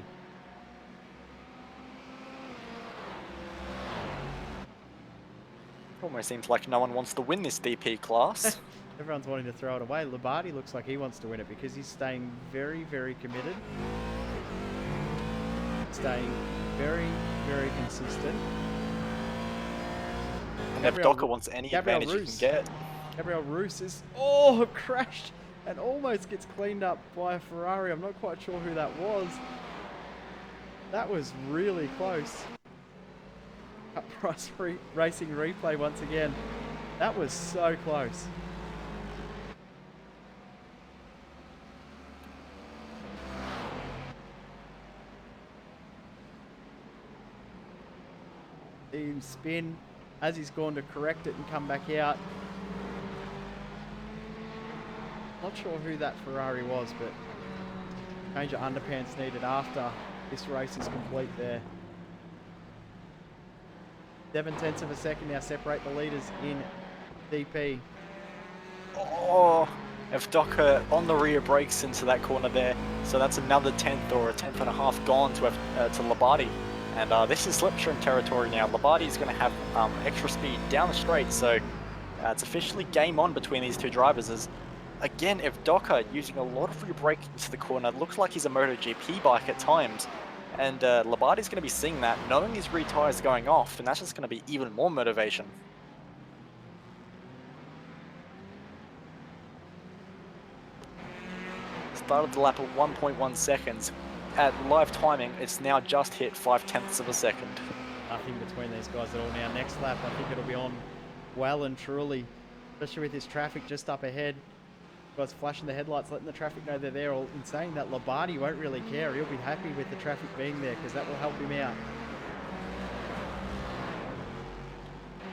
Almost seems like no one wants to win this DP class. Everyone's wanting to throw it away. Labardi looks like he wants to win it because he's staying very, very committed. Staying very, very consistent. And Avdoka wants any advantage he can get. Gabriel Roos is, crashed and almost gets cleaned up by a Ferrari. I'm not quite sure who that was. That was really close. Cup Price Racing replay once again. That was so close. See him spin as he's gone to correct it and come back out. Not sure who that Ferrari was, but change of underpants needed after this race is complete there. 0.7 of a second now separate the leaders in DP. Oh, Avdoka on the rear brakes into that corner there. So that's another 10th or a 10th and a half gone to Labardi. And this is slipstream territory now. Labardi is going to have extra speed down the straight. So it's officially game on between these two drivers. As again, Avdoka using a lot of rear braking into the corner. Looks like he's a MotoGP bike at times. And Labardi's going to be seeing that, knowing his rear tyres going off, and that's just going to be even more motivation. Started the lap at 1.1 seconds. At live timing, it's now just hit 0.5 of a second. Nothing between these guys at all now. Next lap, I think it'll be on well and truly, especially with this traffic just up ahead. Guys flashing the headlights, letting the traffic know they're there. In saying that, Labardi won't really care. He'll be happy with the traffic being there because that will help him out.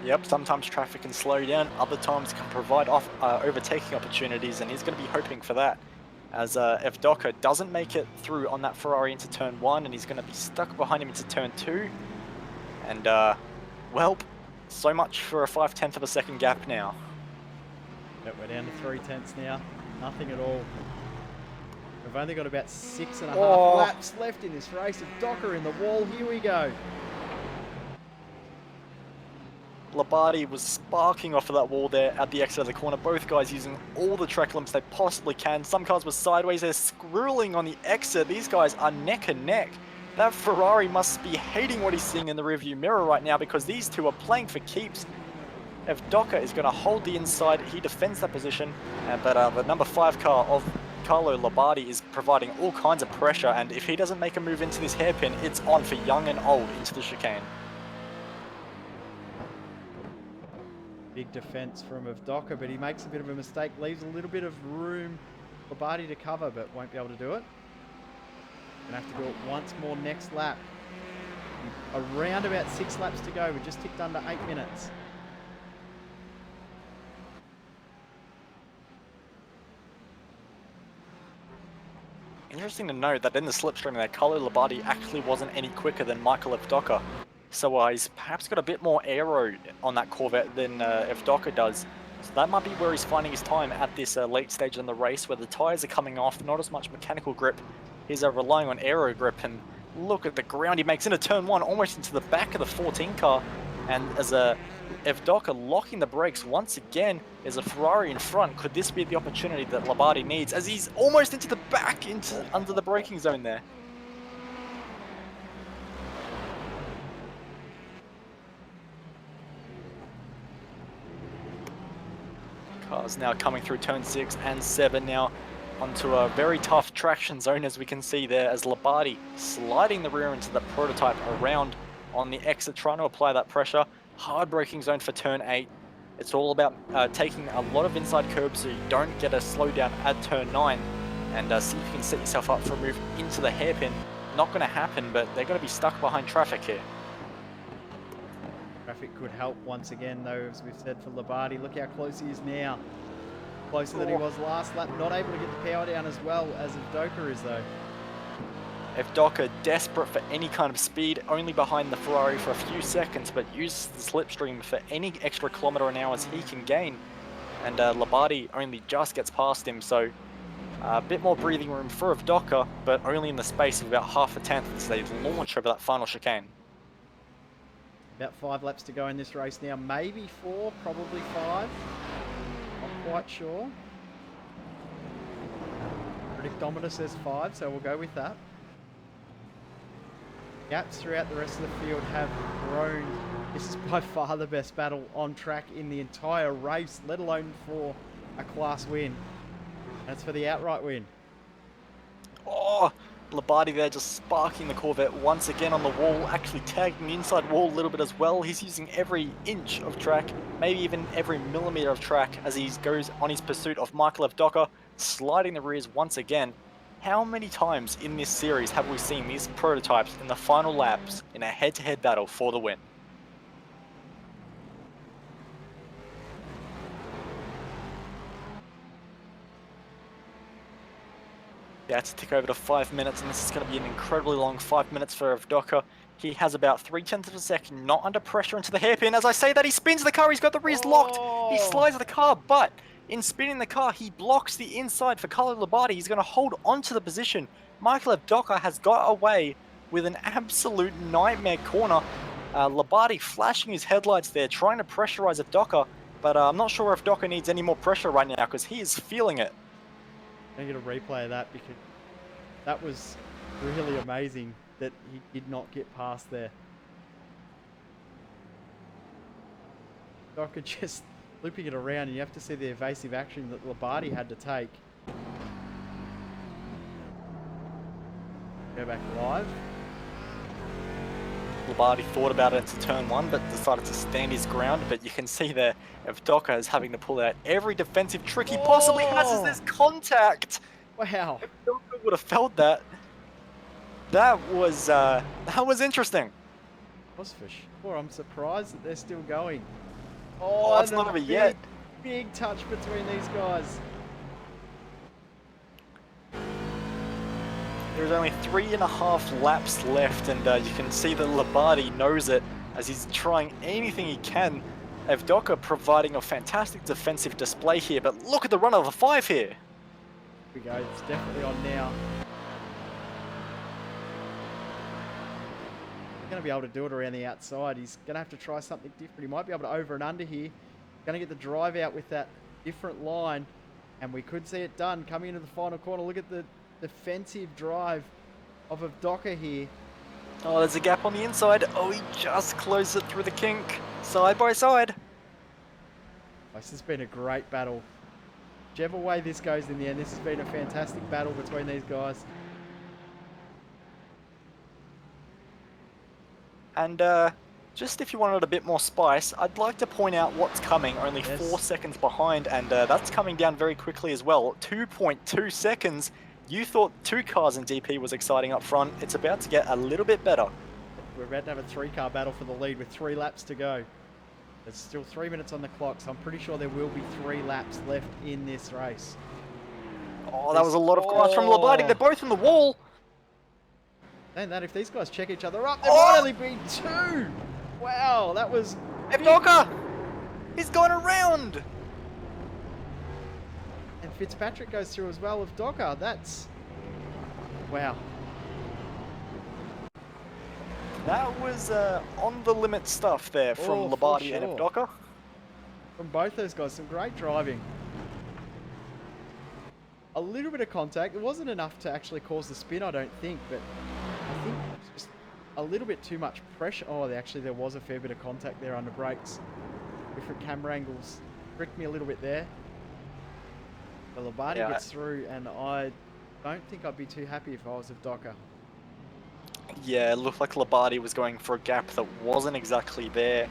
Yep, sometimes traffic can slow down, other times can provide overtaking opportunities, and he's going to be hoping for that. As Avdoka doesn't make it through on that Ferrari into turn 1, and he's going to be stuck behind him into turn 2. And, well, so much for a 0.5 of a second gap now. But we're down to 0.3 now. Nothing at all. We've only got about 6.5 laps left in this race. Avdoka in the wall. Here we go. Labardi was sparking off of that wall there at the exit of the corner. Both guys using all the track limits they possibly can. Some cars were sideways. They're scrolling on the exit. These guys are neck and neck. That Ferrari must be hating what he's seeing in the rearview mirror right now because these two are playing for keeps. Avdoka is going to hold the inside. He defends that position, but the number 5 car of Carlo Labardi is providing all kinds of pressure, and if he doesn't make a move into this hairpin, it's on for young and old into the chicane. Big defense from Avdoka, but he makes a bit of a mistake, leaves a little bit of room for Labardi to cover, but won't be able to do it. Gonna have to do it once more next lap. Around about 6 laps to go. We just ticked under 8 minutes. Interesting to note that in the slipstream there, Carlo Labardi actually wasn't any quicker than Michael Avdoka. So he's perhaps got a bit more aero on that Corvette than Avdoka does. So that might be where he's finding his time at this late stage in the race, where the tyres are coming off, not as much mechanical grip. He's relying on aero grip, and look at the ground he makes into turn 1, almost into the back of the 14 car. And as Avdoka locking the brakes once again, there's a Ferrari in front. Could this be the opportunity that Labardi needs, as he's almost into the back, under the braking zone there? Cars now coming through turn 6 and 7 now onto a very tough traction zone, as we can see there, as Labardi sliding the rear into the prototype around on the exit, trying to apply that pressure. Hard braking zone for turn 8. It's all about taking a lot of inside curbs so you don't get a slowdown at turn 9, and see if you can set yourself up for a move into the hairpin. Not going to happen, but they're going to be stuck behind traffic here. Traffic could help once again, though, as we've said, for Labardi. Look how close he is now. Closer than he was last lap. Not able to get the power down as well as Avdoka is, though. Avdoka desperate for any kind of speed, only behind the Ferrari for a few seconds, but uses the slipstream for any extra kilometre an hour as he can gain. and Labate only just gets past him, so a bit more breathing room for Evdoka, but only in the space of about half a tenth as they launch over that final chicane. About 5 laps to go in this race now. Maybe 4, probably 5. Not quite sure. Predictometer says 5, so we'll go with that. Gaps throughout the rest of the field have grown. This is by far the best battle on track in the entire race, let alone for a class win. That's for the outright win. Oh, Labate there just sparking the Corvette once again on the wall, actually tagging the inside wall a little bit as well. He's using every inch of track, maybe even every millimeter of track as he goes on his pursuit of Michael Evdoka, sliding the rears once again. How many times in this series have we seen these prototypes in the final laps in a head-to-head battle for the win? Yeah, it's a tick over to 5 minutes, and this is going to be an incredibly long 5 minutes for Evdoka. He has about 0.3 of a second, not under pressure into the hairpin. As I say that, he spins the car, he's got the rears locked, he slides the car, but in spinning the car, he blocks the inside for Carlo Labate. He's going to hold onto the position. Michael Evdoka has got away with an absolute nightmare corner. Labate flashing his headlights there, trying to pressurize Evdoka, but I'm not sure if Evdoka needs any more pressure right now because he is feeling it. I'm going to get a replay of that because that was really amazing that he did not get past there. Docker just looping it around, and you have to see the evasive action that Labate had to take. Go back live. Labate thought about it to turn 1, but decided to stand his ground. But you can see there, Evdoka is having to pull out every defensive trick he possibly has as there's contact. Wow. Evdoka would have felt that. That was interesting. Was for sure. I'm surprised that they're still going. Oh, it's not over yet. Big touch between these guys. There's only 3.5 laps left, and you can see that Labate knows it as he's trying anything he can. Evdoka providing a fantastic defensive display here, but look at the run of the 5 here. Here we go. It's definitely on now. He's going to be able to do it around the outside. He's going to have to try something different. He might be able to over and under here. Going to get the drive out with that different line, and we could see it done coming into the final corner. Look at the defensive drive of Evdoka here. Oh, there's a gap on the inside. Oh, he just closed it through the kink. Side by side. This has been a great battle. Whichever way this goes in the end, this has been a fantastic battle between these guys. And just if you wanted a bit more spice, I'd like to point out what's coming, only 4 seconds behind, and that's coming down very quickly as well. 2.2 seconds. You thought 2 cars in DP was exciting up front. It's about to get a little bit better. We're about to have a 3-car battle for the lead with 3 laps to go. There's still 3 minutes on the clock, so I'm pretty sure there will be 3 laps left in this race. Oh, that was a lot of grass from Labate. They're both on the wall. And that if these guys check each other up, there might only be 2. Wow, that was... Evdoka! He's gone around! And Fitzpatrick goes through as well with Evdoka. That's... wow. That was on the limit stuff there from Labate and Evdoka. From both those guys, some great driving. A little bit of contact. It wasn't enough to actually cause the spin, I don't think, but I think just a little bit too much pressure. Oh, actually there was a fair bit of contact there under brakes. Different camera angles tricked me a little bit there. But Labate gets through, and I don't think I'd be too happy if I was Evdoka. Yeah, it looked like Labate was going for a gap that wasn't exactly there.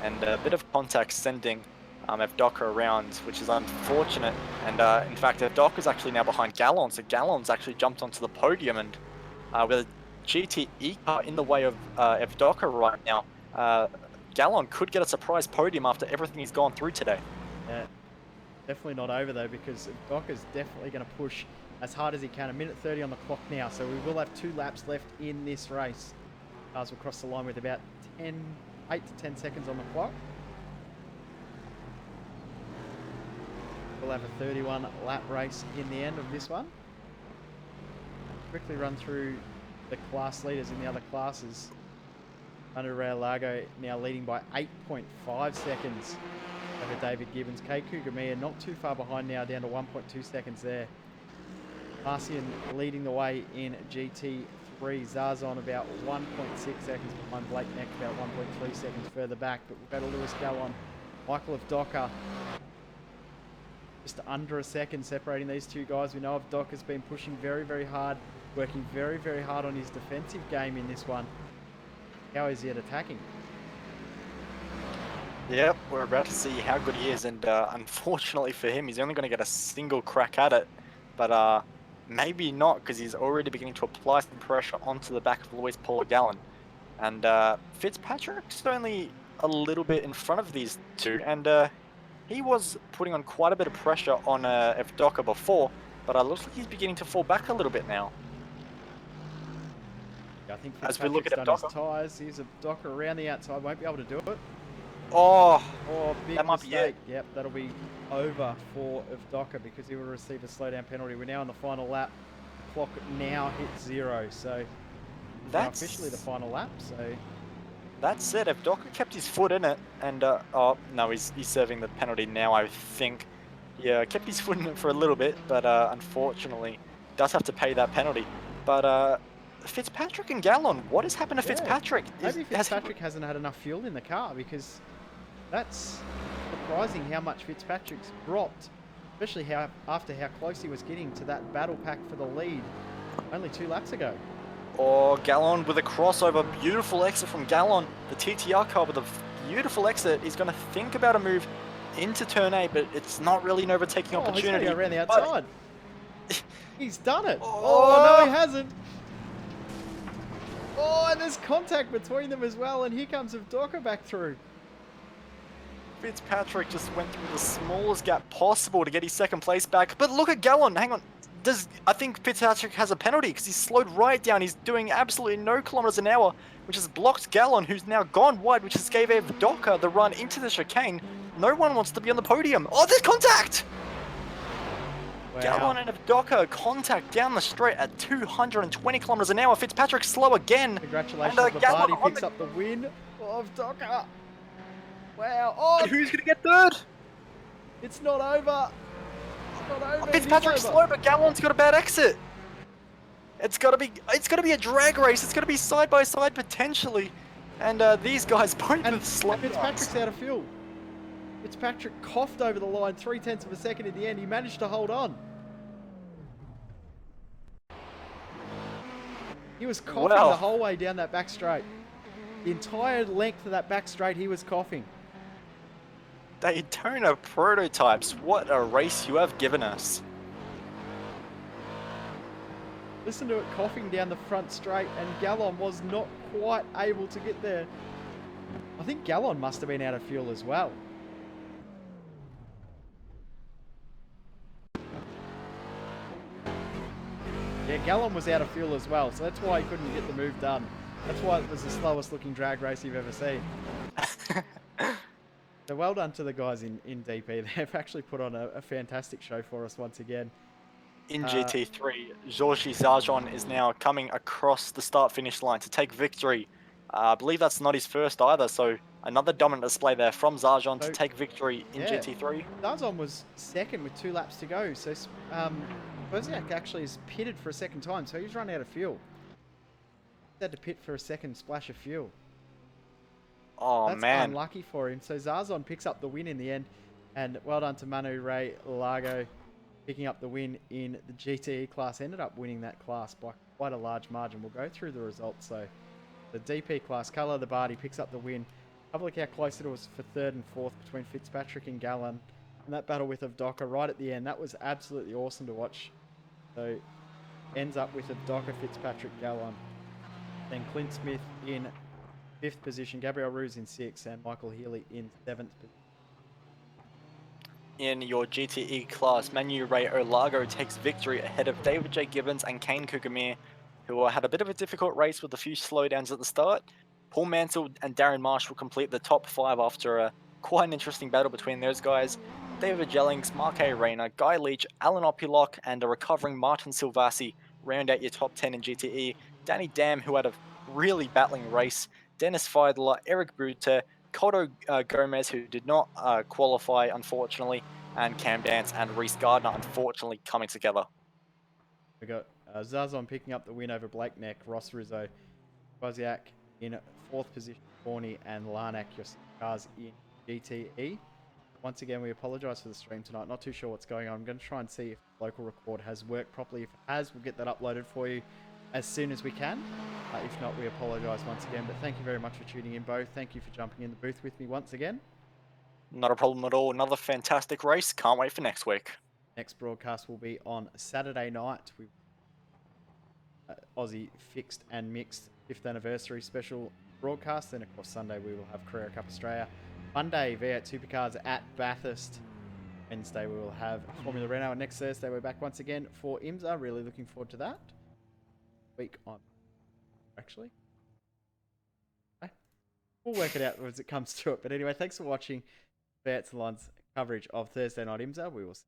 And a bit of contact sending Evdoka around, which is unfortunate. And in fact, Evdoka's actually now behind Gallon, so Gallon's actually jumped onto the podium, and with a GTE car in the way of Evdoka right now, Gallon could get a surprise podium after everything he's gone through today. Yeah, definitely not over though, because Evdoka's definitely going to push as hard as he can. 1:30 on the clock now, so we will have 2 laps left in this race. Cars will cross the line with about 8 to 10 seconds on the clock. we'll have a 31 lap race in the end of this one. Quickly run through the class leaders in the other classes. Under Largo now leading by 8.5 seconds over David Gibbons. Kei Kugamia not too far behind now, down to 1.2 seconds there. Marcian leading the way in GT3. Zarzon about 1.6 seconds behind. Blake Neck about 1.3 seconds further back. But we've got a Lewis Gallon, Michael of Docker, just under a second separating these two guys. We know Docker's been pushing very, very hard, working very, very hard on his defensive game in this one. How is he at attacking? Yep, we're about to see how good he is, and unfortunately for him, he's only going to get a single crack at it. But maybe not, because he's already beginning to apply some pressure onto the back of Luis Gallon. And Fitzpatrick's only a little bit in front of these two, and he was putting on quite a bit of pressure on Evdoka before, but looks like he's beginning to fall back a little bit now. I think as we look at done his tyres. He's a Docker around the outside, won't be able to do it. Oh, big that might mistake. be it. Yep, that'll be over for Docker because he will receive a slowdown penalty. We're now on the final lap. The clock now hits 0, so that's now officially the final lap. So that's it. If Docker kept his foot in it, and oh no, he's serving the penalty now, I think. Yeah, kept his foot in it for a little bit, but unfortunately, does have to pay that penalty. But Fitzpatrick and Gallon, what has happened to Fitzpatrick? Maybe Fitzpatrick hasn't had enough fuel in the car, because that's surprising how much Fitzpatrick's dropped, especially after how close he was getting to that battle pack for the lead only 2 laps ago. Oh, Gallon with a crossover, beautiful exit from Gallon. The TTR car with a beautiful exit. He's going to think about a move into turn 8, but it's not really an overtaking opportunity. He's around the outside. He's done it. Oh, no, he hasn't. Oh, and there's contact between them as well, and here comes Evdoka back through. Fitzpatrick just went through the smallest gap possible to get his second place back. But look at Gallon, hang on. I think Fitzpatrick has a penalty because he's slowed right down. He's doing absolutely no kilometers an hour, which has blocked Gallon, who's now gone wide, which has gave Evdoka the run into the chicane. No one wants to be on the podium. Oh, there's contact! Wow. Gallon and Evdoka contact down the straight at 220 kilometers an hour. Fitzpatrick slow again. Congratulations, Labardi picks up the win of Evdoka. Wow. Oh, and who's going to get third? It's not over. It's not over. Fitzpatrick's slow, but Gallon's got a bad exit. It's got to be a drag race. It's got to be side by side potentially. And these guys both with slow. Fitzpatrick's out of fuel. Fitzpatrick coughed over the line 0.3 of a second in the end. He managed to hold on. He was coughing the whole way down that back straight. The entire length of that back straight, he was coughing. Daytona prototypes, what a race you have given us. Listen to it coughing down the front straight, and Gallon was not quite able to get there. I think Gallon must have been out of fuel as well. Yeah, Gallon was out of fuel as well, so that's why he couldn't get the move done. That's why it was the slowest looking drag race you've ever seen. So well done to the guys in DP. They've actually put on a fantastic show for us once again. In GT3, Georgi Zarjon is now coming across the start-finish line to take victory. I believe that's not his first either, so another dominant display there from Zarjon to take victory in GT3. Zarjon was second with 2 laps to go, so Wozniak actually is pitted for a second time, so he's run out of fuel. He had to pit for a second splash of fuel. Oh, that's man. Unlucky for him. So Zarzon picks up the win in the end, and well done to Manu Ray Largo picking up the win in the GTE class. Ended up winning that class by quite a large margin. We'll go through the results. So the DP class, Carlo Labardi picks up the win. Have a look how close it was for 3rd and 4th between Fitzpatrick and Gallon. And that battle with Evdoka right at the end, that was absolutely awesome to watch. So ends up with Evdoka, Fitzpatrick, Gallon. Then Clint Smith in 5th position, Gabriel Ruse in 6th, and Michael Healy in 7th position. In your GTE class, Manu Ray Olago takes victory ahead of David J. Gibbons and Kane Kugamir, who had a bit of a difficult race with a few slowdowns at the start. Paul Mansell and Darren Marsh will complete the top 5 after quite an interesting battle between those guys. David Jellings, Mark A. Rayner, Guy Leach, Alan Opulok, and a recovering Martin Silvassi round out your top 10 in GTE. Danny Dam, who had a really battling race, Dennis Feidler, Eric Buter, Cotto Gomez, who did not qualify, unfortunately, and Cam Dance and Reese Gardner, unfortunately, coming together. We got Zazon picking up the win over Blake Neck, Ross Rizzo, Koziak in 4th position, Forney and Larnack, your cars in GTE. Once again, we apologise for the stream tonight. Not too sure what's going on. I'm going to try and see if the local record has worked properly. If it has, we'll get that uploaded for you as soon as we can. If not, we apologise once again. But thank you very much for tuning in, Bo. Thank you for jumping in the booth with me once again. Not a problem at all. Another fantastic race. Can't wait for next week. Next broadcast will be on Saturday night. We Aussie Fixed and Mixed 5th anniversary special broadcast. Then, of course, Sunday we will have Carrera Cup Australia. Monday, V8 Supercars at Bathurst. Wednesday, we will have Formula Renault. And next Thursday, we're back once again for IMSA. Really looking forward to that. Week on, actually. We'll work it out as it comes to it. But anyway, thanks for watching V8 Salon's coverage of Thursday Night IMSA. We will see